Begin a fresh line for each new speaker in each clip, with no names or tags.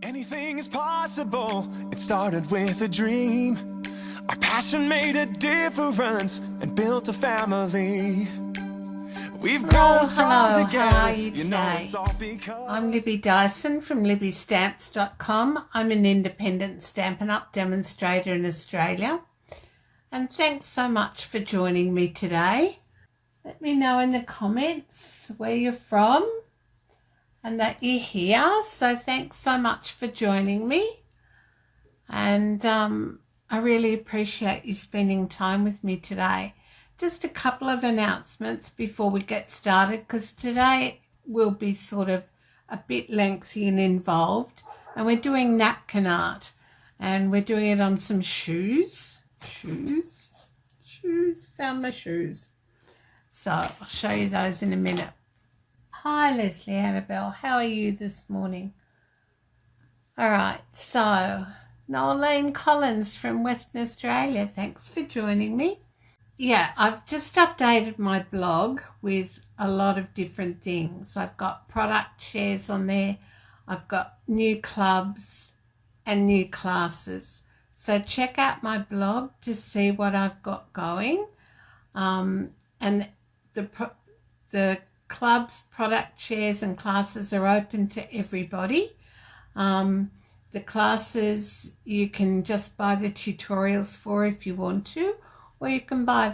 Anything is possible. It started with a dream. Our passion made a difference and built a family. We've grown strong together.
How are you today?
It's all because
I'm Libby Dyson from libbystamps.com. I'm an independent Stampin' Up demonstrator in Australia. And thanks so much for joining me today. Let me know in the comments where you're from and that you're here. So thanks so much for joining me. And I really appreciate you spending time with me today. Just a couple of announcements before we get started, because today will be sort of a bit lengthy and involved. And we're doing napkin art, and we're doing it on some shoes. Found my shoes. So I'll show you those in a minute. Hi Leslie Annabelle, how are you this morning? All right, so Nolene Collins from Western Australia, thanks for joining me. Yeah, I've just updated my blog with a lot of different things. I've got product shares on there. I've got new clubs and new classes. So check out my blog to see what I've got going. And the clubs, product shares and classes are open to everybody. The classes you can just buy the tutorials for if you want to, or you can buy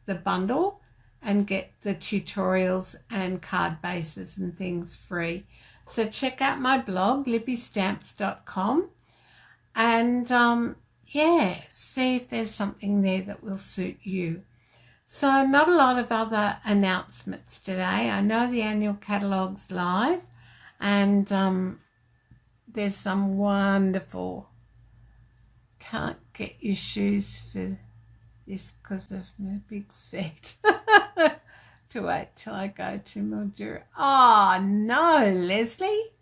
the bundle and get the tutorials and card bases and things free. So check out my blog, libbystamps.com, and yeah, see if there's something there that will suit you. So not a lot of other announcements today. I know the annual catalogue's live, and there's some wonderful, can't get your shoes for this because of my big feet. To wait till I go to Mildura. Oh no, Leslie,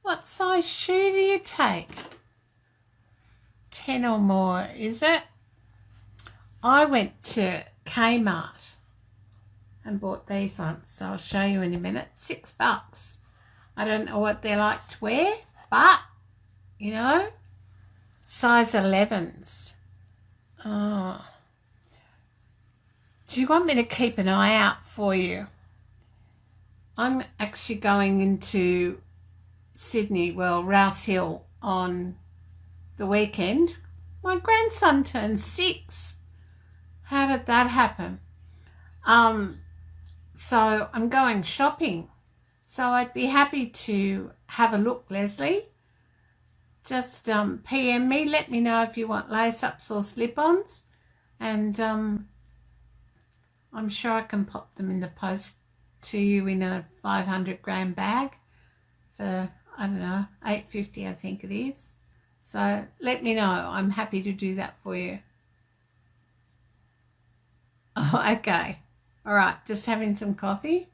what size shoe do you take? 10 or more, is it? I went to Kmart and bought these ones, so I'll show you in a minute. $6. I don't know what they're like to wear, but you know, size 11s. Oh, do you want me to keep an eye out for you? I'm actually going into Sydney, well, Rouse Hill, on the weekend. My grandson turned 6. How did that happen? So I'm going shopping. So I'd be happy to have a look, Leslie. Just PM me, let me know if you want lace-ups or slip-ons, and I'm sure I can pop them in the post to you in a 500-gram bag for, I don't know, $8.50 I think it is. So let me know. I'm happy to do that for you. Oh, okay. All right, just having some coffee.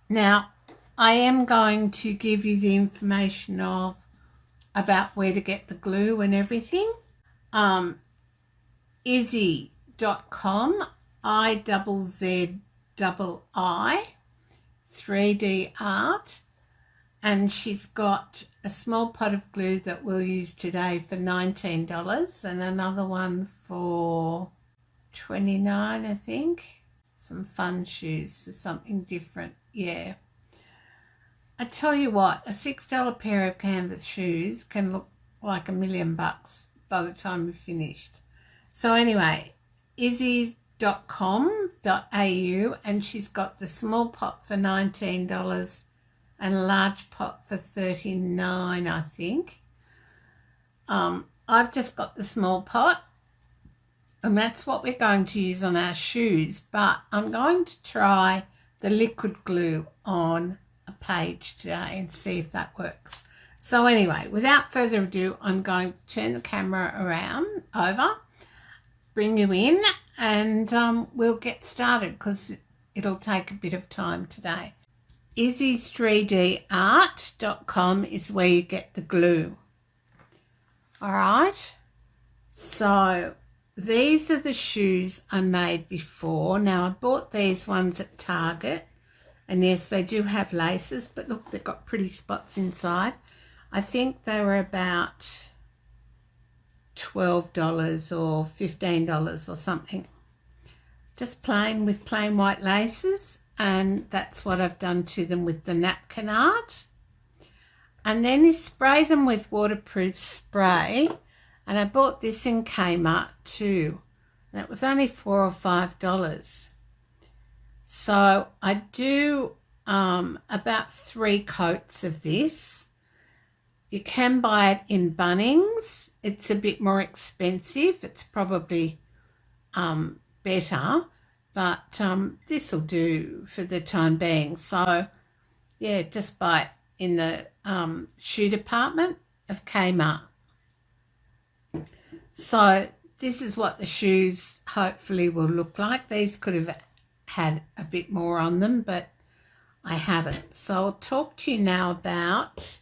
Now, I am going to give you the information about where to get the glue and everything. Izzy.com, IZZII, 3D Art, and she's got a small pot of glue that we'll use today for $19 and another one for $29, I think. Some fun shoes for something different. Yeah, I tell you what, a $6 pair of canvas shoes can look like $1 million by the time we're finished. So anyway, izzy.com.au, and she's got the small pot for $19 and a large pot for $39, I think. I've just got the small pot, and that's what we're going to use on our shoes, but I'm going to try the liquid glue on a page today and see if that works. So anyway, without further ado, I'm going to turn the camera over, bring you in, and we'll get started because it'll take a bit of time today. Izzy3dart.com is where you get the glue. All right, so these are the shoes I made before. Now I bought these ones at Target, and yes, they do have laces, but look, they've got pretty spots inside. I think they were about $12 or $15 or something. Just plain with plain white laces, and that's what I've done to them with the Napkin Art. And then you spray them with waterproof spray, and I bought this in Kmart too, and it was only $4 or $5. So I do about 3 coats of this. You can buy it in Bunnings. It's a bit more expensive. It's probably better, but this will do for the time being. So yeah, just buy it in the shoe department of Kmart. So this is what the shoes hopefully will look like. These could have had a bit more on them, but I haven't. So I'll talk to you now about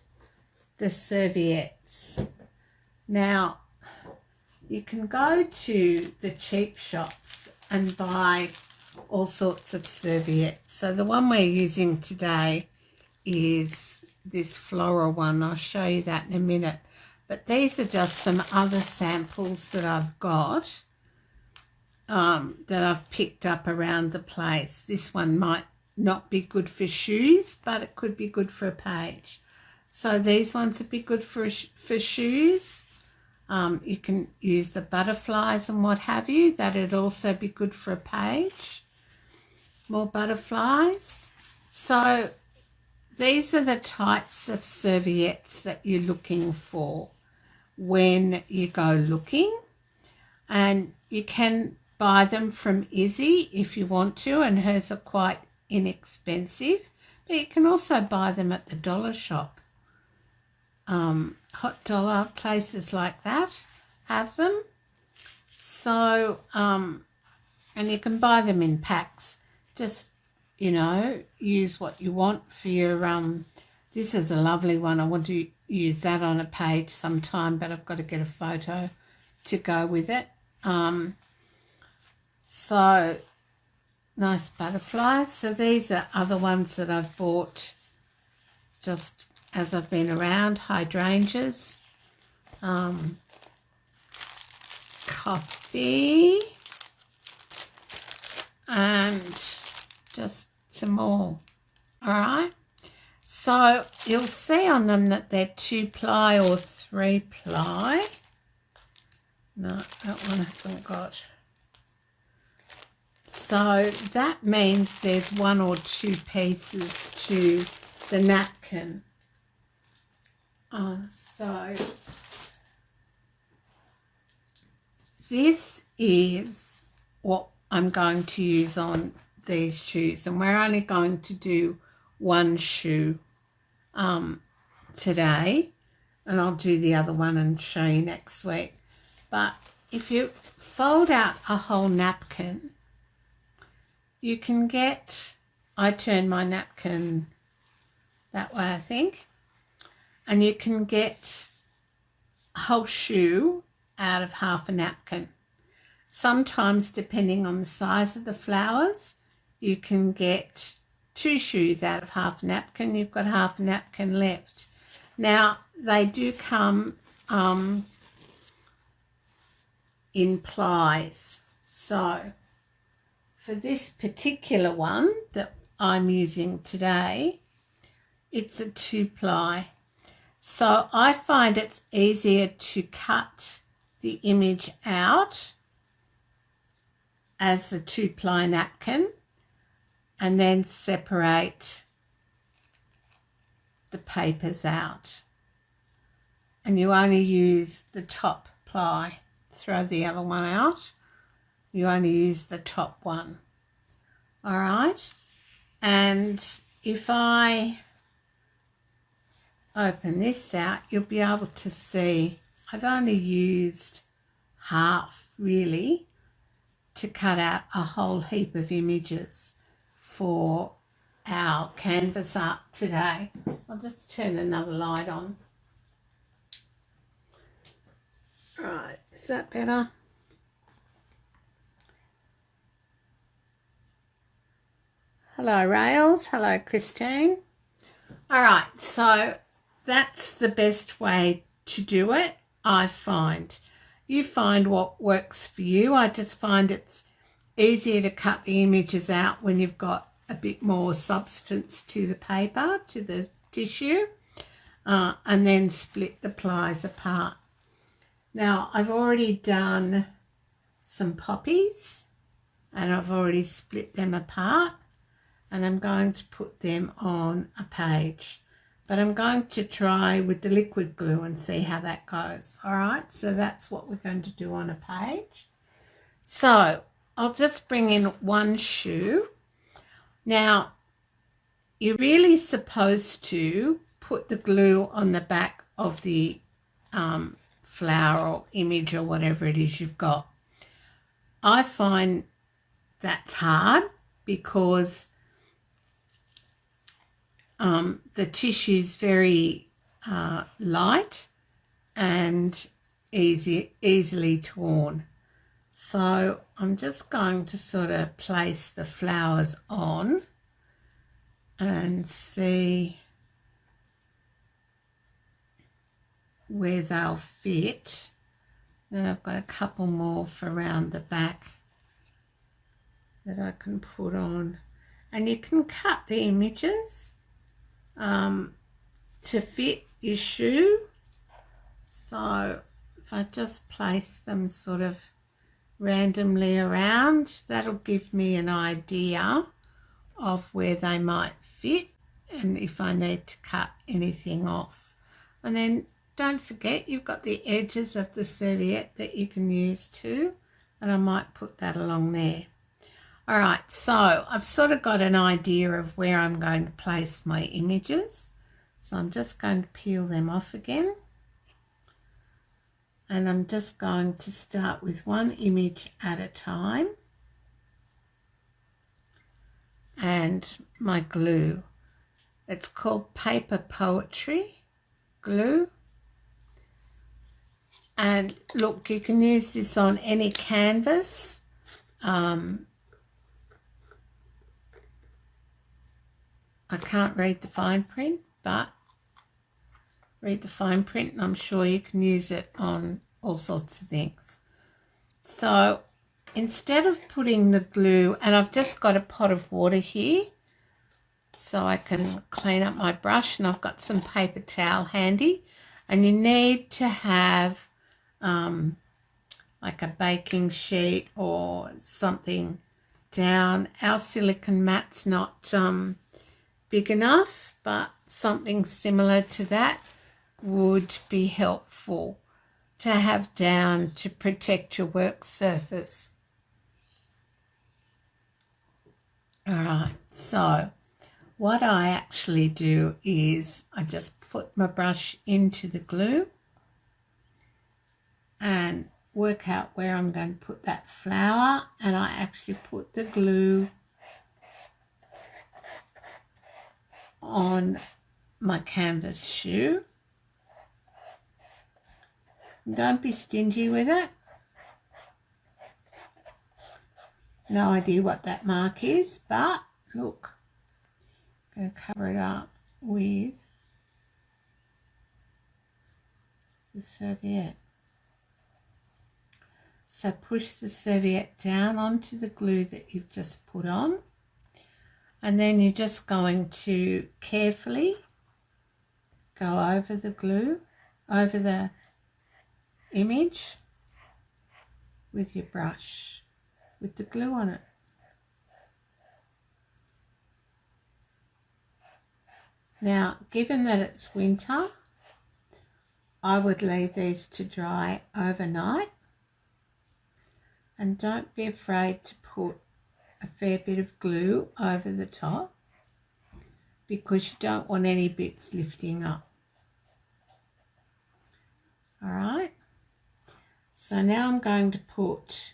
the serviettes. Now, you can go to the cheap shops and buy all sorts of serviettes. So the one we're using today is this floral one. I'll show you that in a minute. But these are just some other samples that I've got that I've picked up around the place. This one might not be good for shoes, but it could be good for a page. So these ones would be good for shoes. You can use the butterflies and what have you. That'd also be good for a page. More butterflies. So these are the types of serviettes that you're looking for when you go looking. And you can buy them from Izzy if you want to, and hers are quite inexpensive. But you can also buy them at the dollar shop. Hot dollar places like that have them. So and you can buy them in packs. Just, you know, use what you want for your this is a lovely one. I want to use that on a page sometime, but I've got to get a photo to go with it. So nice butterflies. So these are other ones that I've bought just as I've been around. Hydrangeas, coffee, and just some more. All right. So you'll see on them that they're 2-ply or 3-ply. No, that one hasn't got. So that means there's 1 or 2 pieces to the napkin. So this is what I'm going to use on these shoes, and we're only going to do one shoe today, and I'll do the other one and show you next week. But if you fold out a whole napkin, you can get, I turn my napkin that way, I think, and you can get a whole shoe out of half a napkin. Sometimes, depending on the size of the flowers, you can get 2 shoes out of half a napkin. You've got half a napkin left. Now, they do come in plies. So for this particular one that I'm using today, it's a 2-ply. So I find it's easier to cut the image out as the 2-ply napkin and then separate the papers out. And you only use the top ply. Throw the other one out. You only use the top one. All right. And if I open this out, you'll be able to see I've only used half really to cut out a whole heap of images for our canvas art today. I'll just turn another light on. Right, is that better? Hello, Rails. Hello, Christine. All right, so that's the best way to do it, I find. You find what works for you. I just find it's easier to cut the images out when you've got a bit more substance to the paper, to the tissue, and then split the plies apart. Now, I've already done some poppies and I've already split them apart, and I'm going to put them on a page. But I'm going to try with the liquid glue and see how that goes. All right, so that's what we're going to do on a page. So I'll just bring in one shoe. Now, you're really supposed to put the glue on the back of the flower or image or whatever it is you've got. I find that's hard because the tissue is very light and easily torn. So I'm just going to sort of place the flowers on and see where they'll fit. Then I've got a couple more for around the back that I can put on. And you can cut the images to fit your shoe. So if I just place them sort of randomly around, that'll give me an idea of where they might fit and if I need to cut anything off. And then don't forget you've got the edges of the serviette that you can use too, and I might put that along there. All right, so I've sort of got an idea of where I'm going to place my images. So I'm just going to peel them off again. And I'm just going to start with one image at a time. And my glue. It's called Paper Poetry glue. And look, you can use this on any canvas. I can't read the fine print, but read the fine print and I'm sure you can use it on all sorts of things. So instead of putting the glue, and I've just got a pot of water here so I can clean up my brush, and I've got some paper towel handy, and you need to have like a baking sheet or something down. Our silicone mat's not big enough, but something similar to that would be helpful to have down to protect your work surface. All right, so what I actually do is I just put my brush into the glue and work out where I'm going to put that flower, and I actually put the glue on my canvas shoe. Don't be stingy with it. No idea what that mark is, but look, I'm going to cover it up with the serviette. So push the serviette down onto the glue that you've just put on, and then you're just going to carefully go over the glue, over the image with your brush, with the glue on it. Now, given that it's winter, I would leave these to dry overnight, and don't be afraid to put a fair bit of glue over the top because you don't want any bits lifting up. All right, so now I'm going to put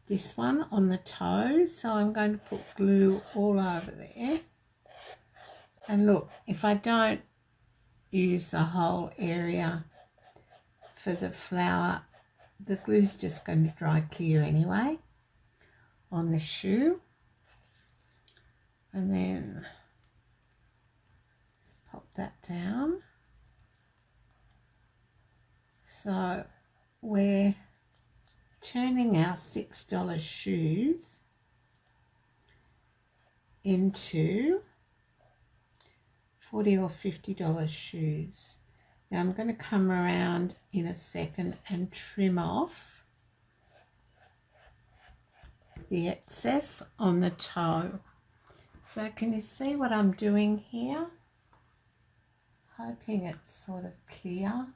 this one on the toes, so I'm going to put glue all over there. And look, if I don't use the whole area for the flower, the glue's just going to dry clear anyway on the shoe. And then let's pop that down. So we're turning our $6 shoes into $40 or $50 shoes. Now I'm going to come around in a second and trim off the excess on the toe. So can you see what I'm doing here? Hoping it's sort of clear.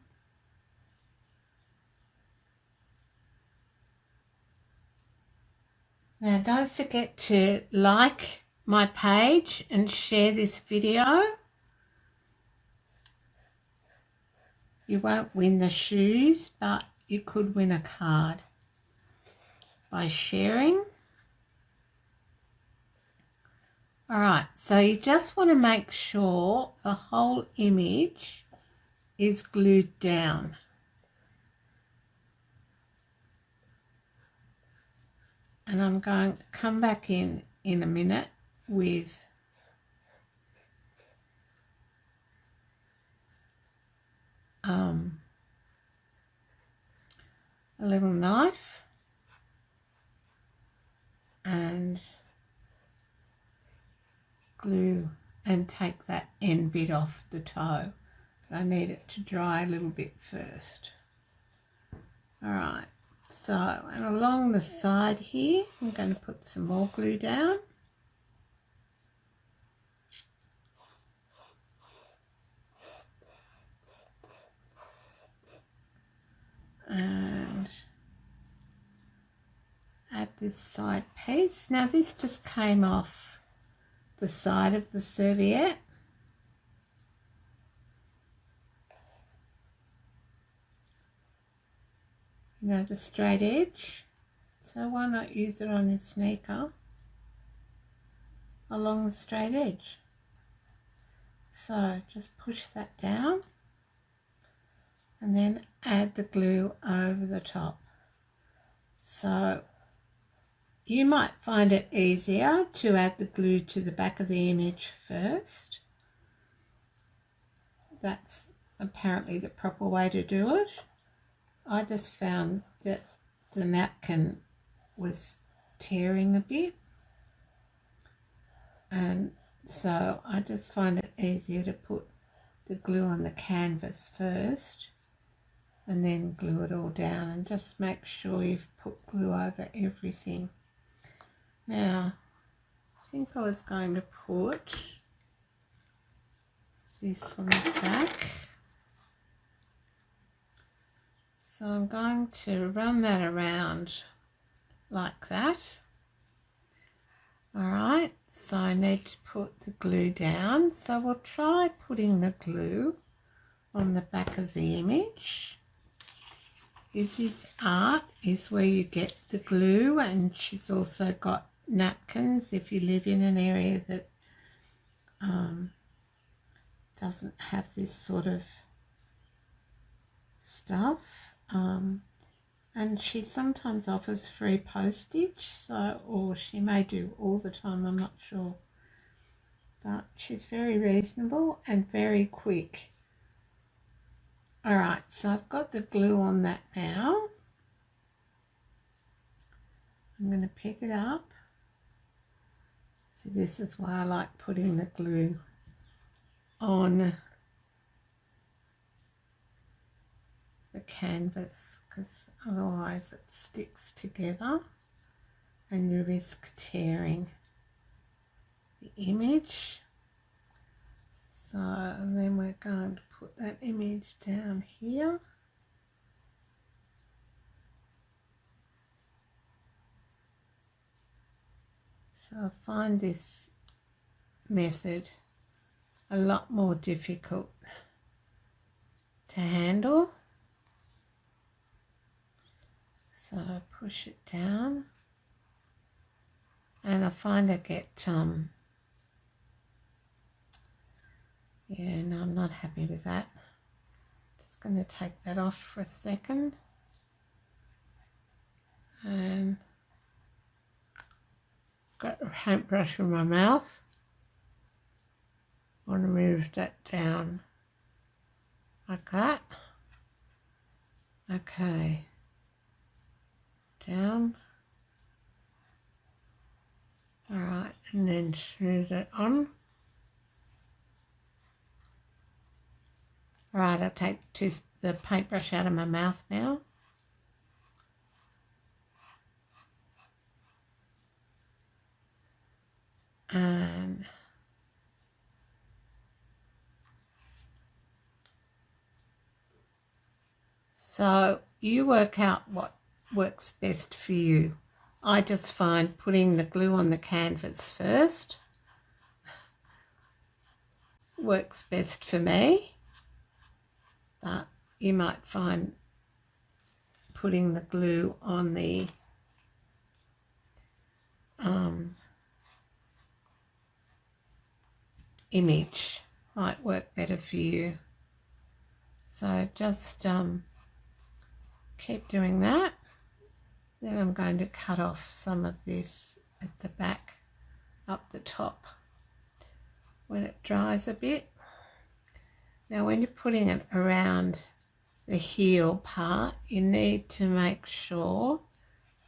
Now don't forget to like my page and share this video. You won't win the shoes, but you could win a card by sharing. Alright, so you just want to make sure the whole image is glued down. And I'm going to come back in a minute with a little knife and glue and take that end bit off the toe. But I need it to dry a little bit first. Alright, so and along the side here I'm going to put some more glue down. And add this side piece. Now this just came off the side of the serviette. You know, the straight edge. So why not use it on your sneaker along the straight edge? So just push that down and then add the glue over the top. So you might find it easier to add the glue to the back of the image first. That's apparently the proper way to do it. I just found that the napkin was tearing a bit, and so I just find it easier to put the glue on the canvas first and then glue it all down, and just make sure you've put glue over everything. Now I think I was going to put this on the back, so I'm going to run that around like that. Alright, so I need to put the glue down, so we'll try putting the glue on the back of the image. This art is where you get the glue, and she's also got napkins if you live in an area that doesn't have this sort of stuff. And she sometimes offers free postage, so, or she may do all the time, I'm not sure. But she's very reasonable and very quick. Alright, so I've got the glue on that now. I'm going to pick it up. So this is why I like putting the glue on the canvas, because otherwise it sticks together and you risk tearing the image. So, and then we're going to put that image down here. So I find this method a lot more difficult to handle. So I push it down, and I find I get yeah, no, I'm not happy with that. Just going to take that off for a second, and got a paintbrush in my mouth. I want to move that down like that. Okay, down. All right, and then smooth it on. All right, I'll take the paintbrush out of my mouth now. And so you work out what works best for you. I just find putting the glue on the canvas first works best for me, but you might find putting the glue on the image might work better for you. So just keep doing that. Then I'm going to cut off some of this at the back up the top when it dries a bit. Now when you're putting it around the heel part, you need to make sure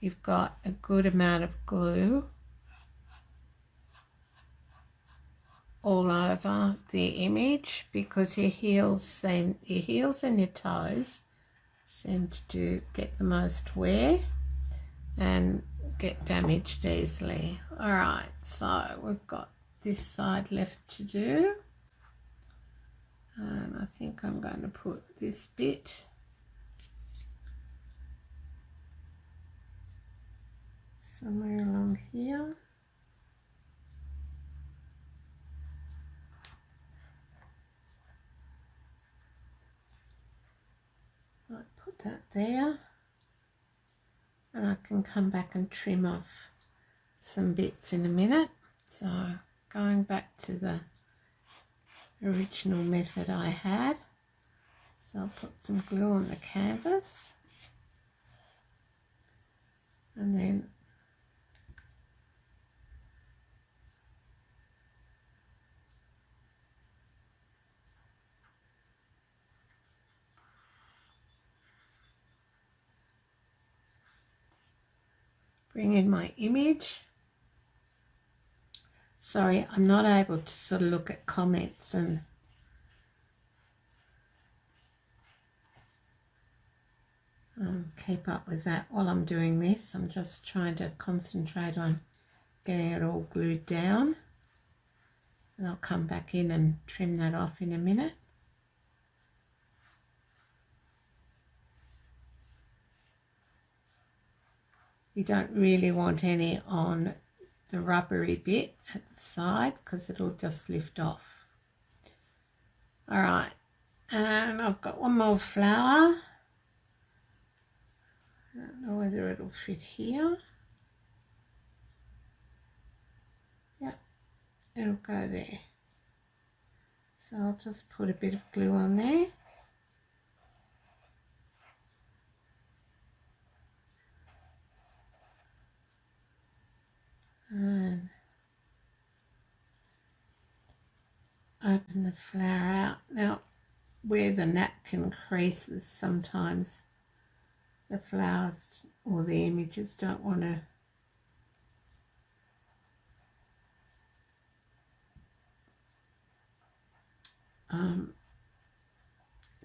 you've got a good amount of glue all over the image, because your heels and your toes seem to get the most wear and get damaged easily. All right, so we've got this side left to do, and I think I'm going to put this bit somewhere along here. I'll put that there, and I can come back and trim off some bits in a minute. So going back to the original method I had, so I'll put some glue on the canvas, and then bring in my image. Sorry, I'm not able to sort of look at comments and keep up with that while I'm doing this. I'm just trying to concentrate on getting it all glued down, and I'll come back in and trim that off in a minute. You don't really want any on the rubbery bit at the side, because it'll just lift off. All right, and I've got one more flower. I don't know whether it'll fit here. Yeah, it'll go there. So I'll just put a bit of glue on there. And open the flower out. Now where the napkin creases, sometimes the flowers or the images don't want to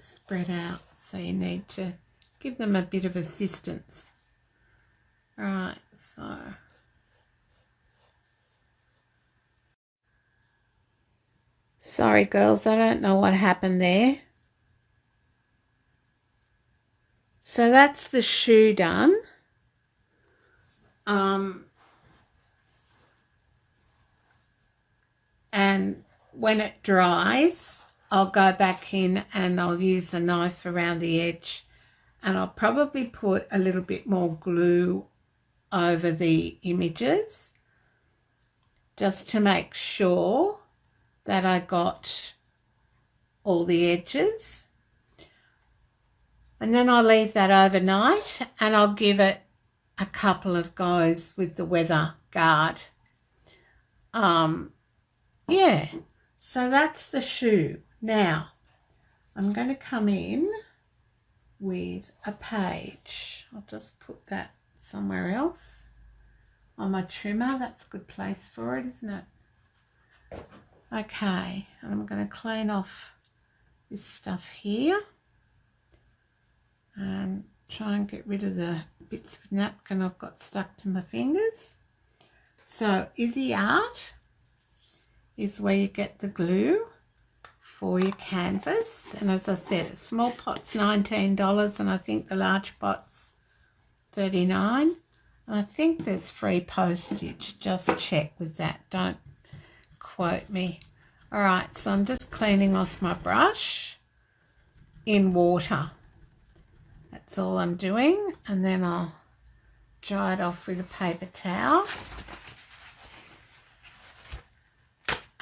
spread out, so you need to give them a bit of assistance. All right, so sorry girls, I don't know what happened there. So that's the shoe done. And when it dries, I'll go back in and I'll use a knife around the edge, and I'll probably put a little bit more glue over the images just to make sure that I got all the edges. And then I'll leave that overnight, and I'll give it a couple of goes with the weather guard. Yeah, so that's the shoe. Now I'm going to come in with with a page. I'll just put that somewhere else on my trimmer. That's a good place for it, isn't it? Okay, and I'm going to clean off this stuff here and try and get rid of the bits of napkin I've got stuck to my fingers. So Izzy Art is where you get the glue for your canvas, and as I said, a small pot's $19 and I think the large pot's $39, and I think there's free postage. Just check with that, don't quote me. All right, so I'm just cleaning off my brush in water. That's all I'm doing, and then I'll dry it off with a paper towel.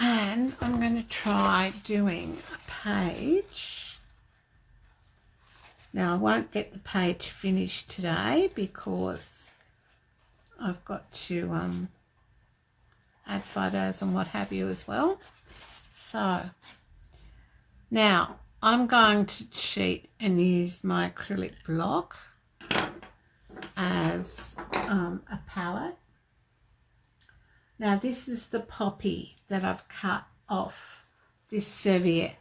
And I'm going to try doing a page. Now I won't get the page finished today because I've got to add photos and what have you as well. So now I'm going to cheat and use my acrylic block as a palette. Now this is the poppy that I've cut off this serviette.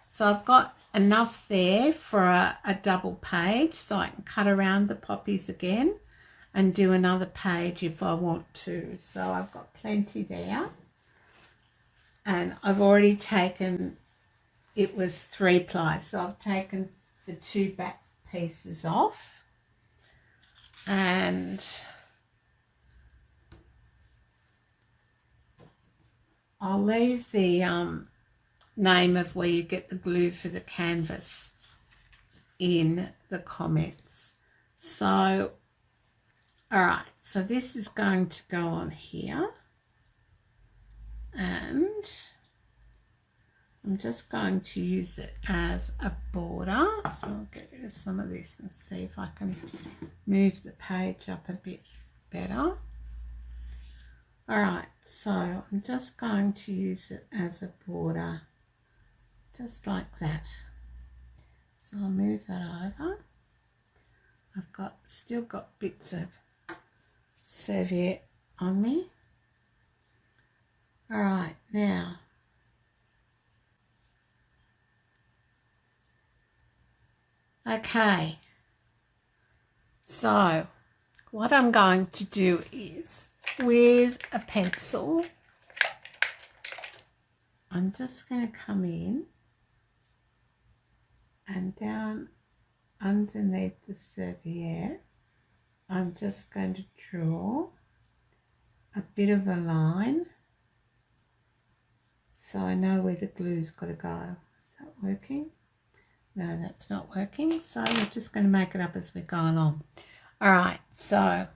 So I've got enough there for a double page, so I can cut around the poppies again and do another page if I want to. So I've got plenty there. And I've already taken, it was 3-ply, so I've taken the 2 back pieces off. And I'll leave the name of where you get the glue for the canvas in the comments. So, all right, so this is going to go on here, and I'm just going to use it as a border. So I'll get rid of some of this and see if I can move the page up a bit better. All right, so I'm just going to use it as a border, just like that. So I'll move that over. I've still got bits of serviette on me. All right, now okay, so what I'm going to do is, with a pencil, I'm just going to come in and down underneath the serviette. I'm just going to draw a bit of a line so I know where the glue's got to go. Is that working? No, that's not working. So we're just going to make it up as we're going on. All right, so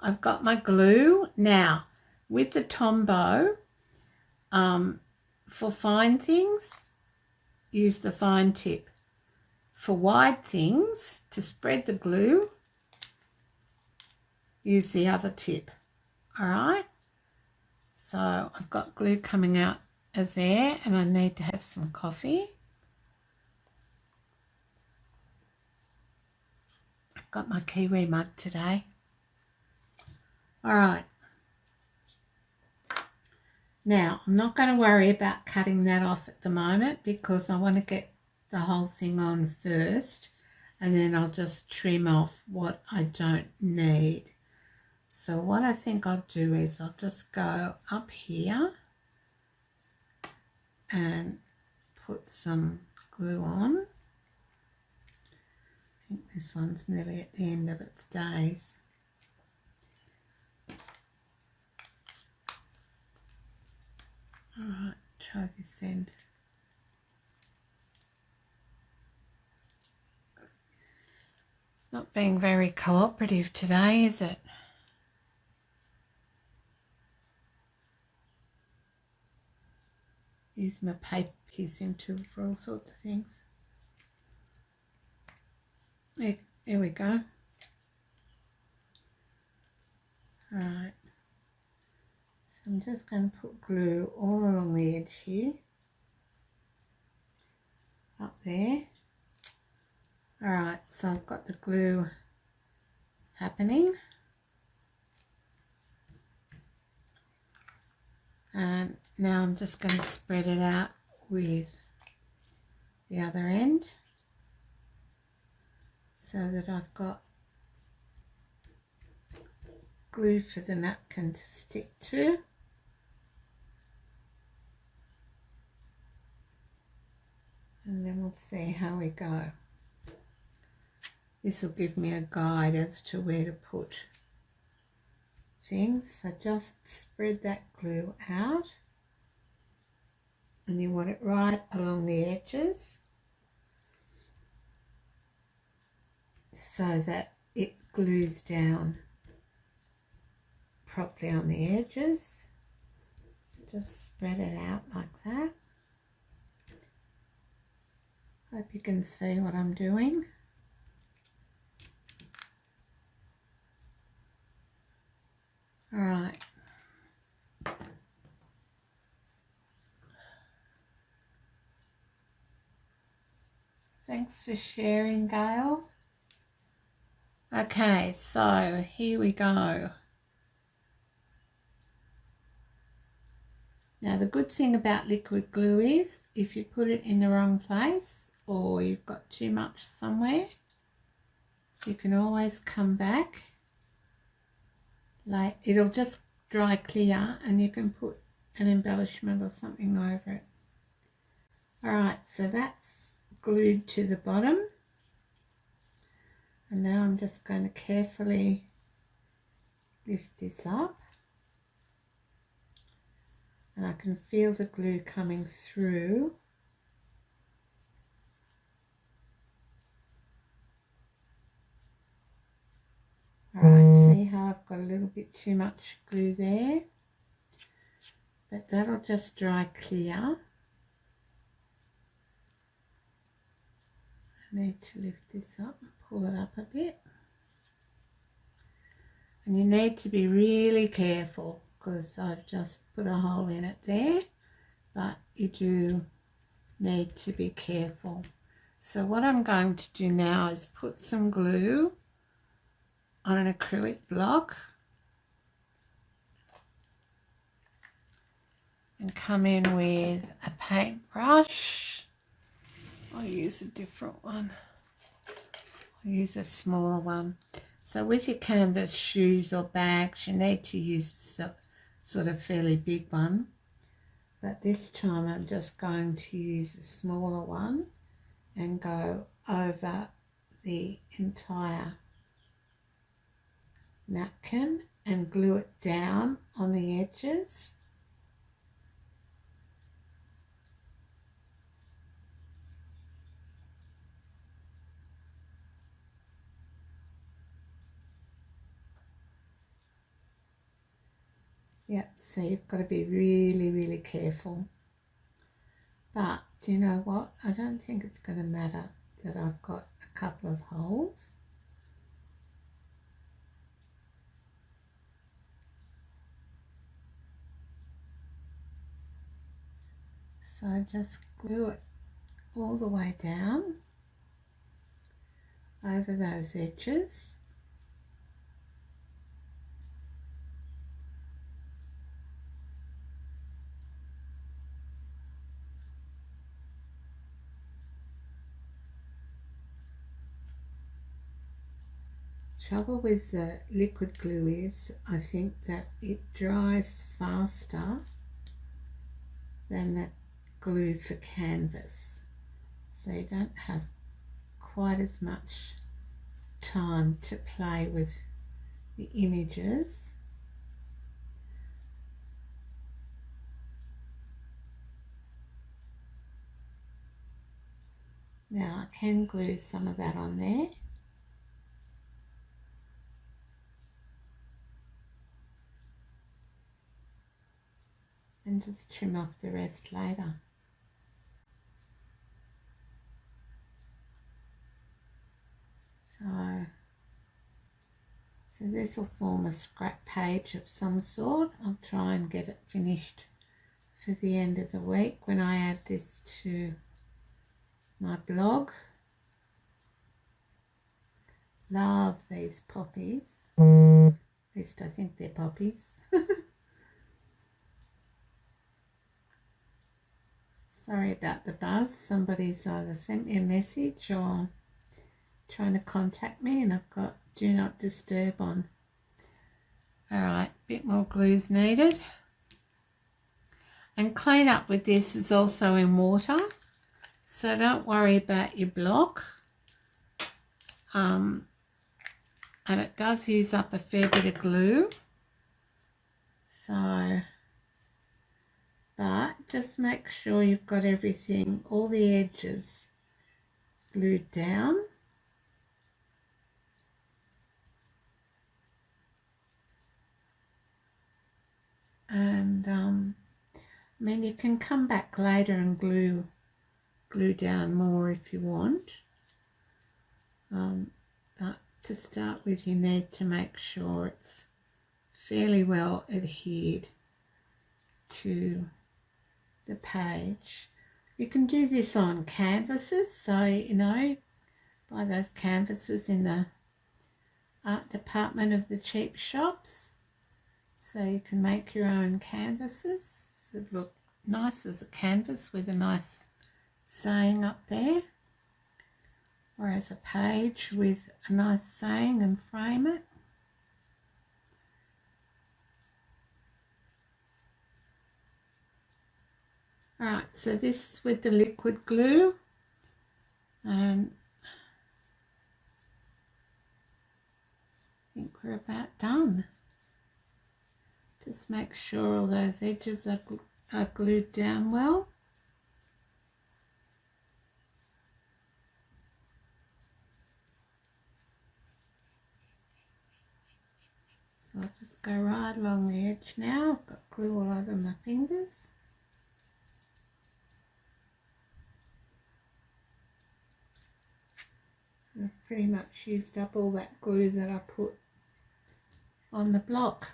I've got my glue. Now, with the Tombow, for fine things, use the fine tip. For wide things, to spread the glue, use the other tip. All right, so I've got glue coming out of there, and I need to have some coffee. I've got my kiwi mug today. All right, now I'm not going to worry about cutting that off at the moment because I want to get the whole thing on first, and then I'll just trim off what I don't need. So what I think I'll do is I'll just go up here and put some glue on. I think this one's nearly at the end of its days. All right, try this end. Not being very cooperative today, is it? Use my paper piercing tool for all sorts of things. There we go. All right. So I'm just going to put glue all along the edge here. Up there. All right, So I've got the glue happening, and now I'm just going to spread it out with the other end so that I've got glue for the napkin to stick to. And then we'll see how we go. This will give me a guide as to where to put things. So just spread that glue out, and you want it right along the edges so that it glues down properly on the edges. So just spread it out like that. Hope you can see what I'm doing. All right. Thanks for sharing, Gail. Okay, so here we go. Now the good thing about liquid glue is if you put it in the wrong place or you've got too much somewhere, you can always come back. Like, it'll just dry clear and you can put an embellishment or something over it. Alright, so that's glued to the bottom, and now I'm just going to carefully lift this up, and I can feel the glue coming through. Alright, see how I've got a little bit too much glue there, but that'll just dry clear. I need to lift this up and pull it up a bit. And you need to be really careful because I've just put a hole in it there, but you do need to be careful. So what I'm going to do now is put some glue on an acrylic block and come in with a paintbrush. I'll use a different one. I'll use a smaller one. So with your canvas shoes or bags, you need to use sort of fairly big one. But this time I'm just going to use a smaller one and go over the entire napkin and glue it down on the edges. Yep, so you've got to be really, really careful. But do you know what? I don't think it's going to matter that I've got a couple of holes. So I just glue it all the way down over those edges. Trouble with the liquid glue is I think that it dries faster than the glue for canvas, so you don't have quite as much time to play with the images. Now I can glue some of that on there. And just trim off the rest later. So this will form a scrap page of some sort. I'll try and get it finished for the end of the week when I add this to my blog. Love these poppies. At least I think they're poppies. Sorry about the buzz. Somebody's either sent me a message or trying to contact me, and I've got do not disturb on. Alright, a bit more glue's needed. And clean up with this is also in water, so don't worry about your block. And it does use up a fair bit of glue, so but just make sure you've got everything, all the edges glued down. And I mean, you can come back later and glue down more if you want, but to start with you need to make sure it's fairly well adhered to the page. You can do this on canvases, so you know, buy those canvases in the art department of the cheap shops, so you can make your own canvases. It look nice as a canvas with a nice saying up there, or as a page with a nice saying, and frame it. Alright, so this is with the liquid glue, and I think we're about done. Just make sure all those edges are glued down well. So I'll just go right along the edge now. I've got glue all over my fingers. I've pretty much used up all that glue that I put on the block.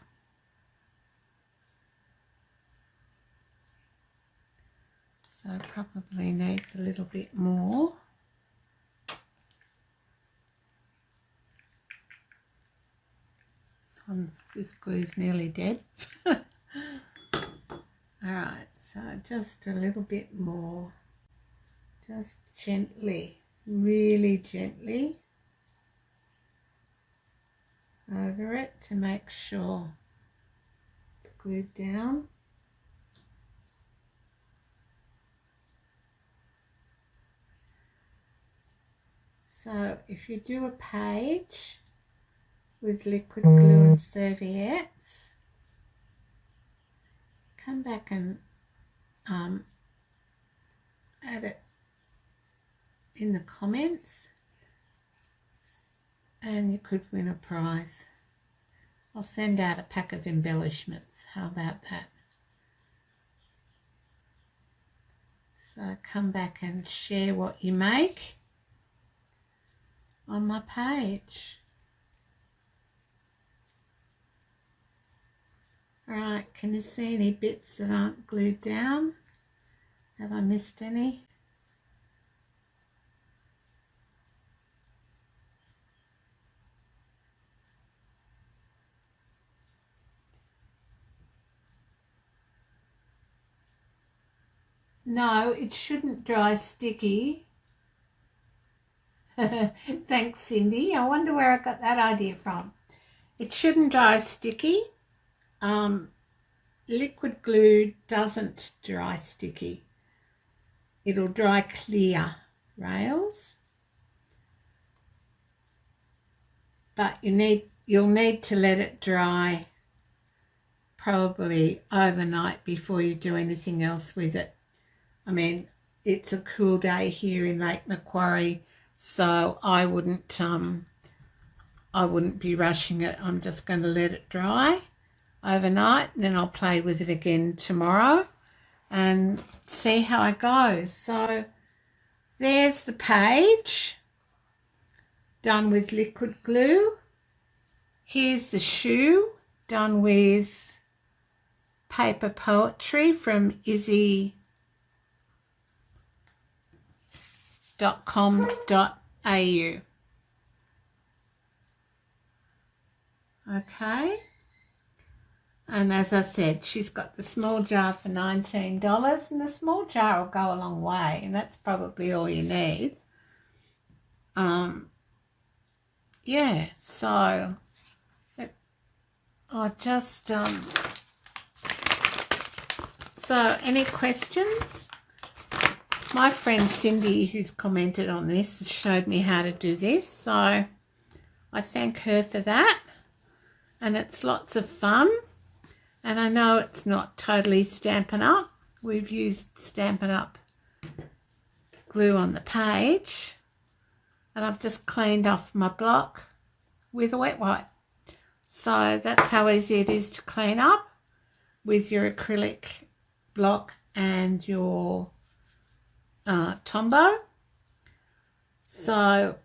So probably needs a little bit more. This glue's nearly dead. Alright, so just a little bit more. Just gently, really gently over it to make sure it's glued down. So if you do a page with liquid glue and serviettes, come back and add it in the comments, and you could win a prize. I'll send out a pack of embellishments. How about that? So come back and share what you make on my page. Alright, can you see any bits that aren't glued down? Have I missed any? No, it shouldn't dry sticky. Thanks, Cindy. I wonder where I got that idea from. It shouldn't dry sticky. Liquid glue doesn't dry sticky. It'll dry clear rails. But you'll need to let it dry probably overnight before you do anything else with it. I mean, it's a cool day here in Lake Macquarie, so I wouldn't be rushing it. I'm just going to let it dry overnight, and then I'll play with it again tomorrow and see how it goes. So there's the page done with liquid glue. Here's the shoe done with paper poetry from izzy.com.au. Okay. And as I said, she's got the small jar for $19, and the small jar will go a long way, and that's probably all you need. Yeah, so I just so any questions? My friend Cindy, who's commented on this, showed me how to do this, so I thank her for that. And it's lots of fun, and I know it's not totally Stampin' Up. We've used Stampin' Up glue on the page, and I've just cleaned off my block with a wet wipe. So that's how easy it is to clean up with your acrylic block and your Tombow. So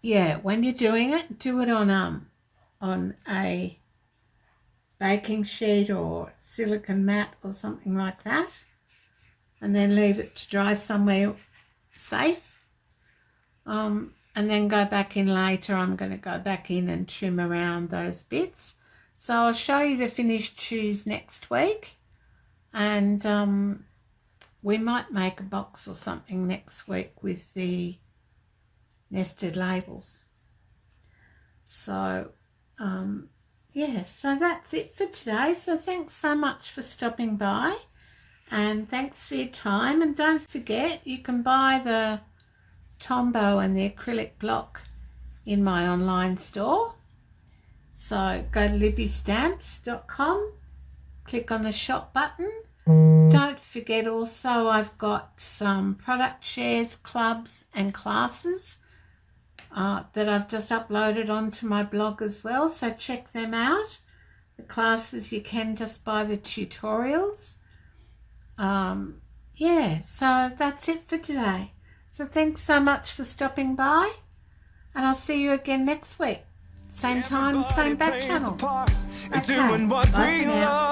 yeah, when you're doing it, do it on a baking sheet or silicone mat or something like that, and then leave it to dry somewhere safe, and then go back in later. I'm going to go back in and trim around those bits. So I'll show you the finished shoes next week, and we might make a box or something next week with the nested labels. So yeah, so that's it for today. So thanks so much for stopping by, and thanks for your time. And don't forget, you can buy the Tombow and the acrylic block in my online store. So go to libbystamps.com, click on the shop button. Don't forget also, I've got some product shares, clubs and classes that I've just uploaded onto my blog as well, so check them out. The classes, you can just buy the tutorials. Yeah, so that's it for today. So thanks so much for stopping by, and I'll see you again next week. Same time, same back channel.
Okay, bye for now.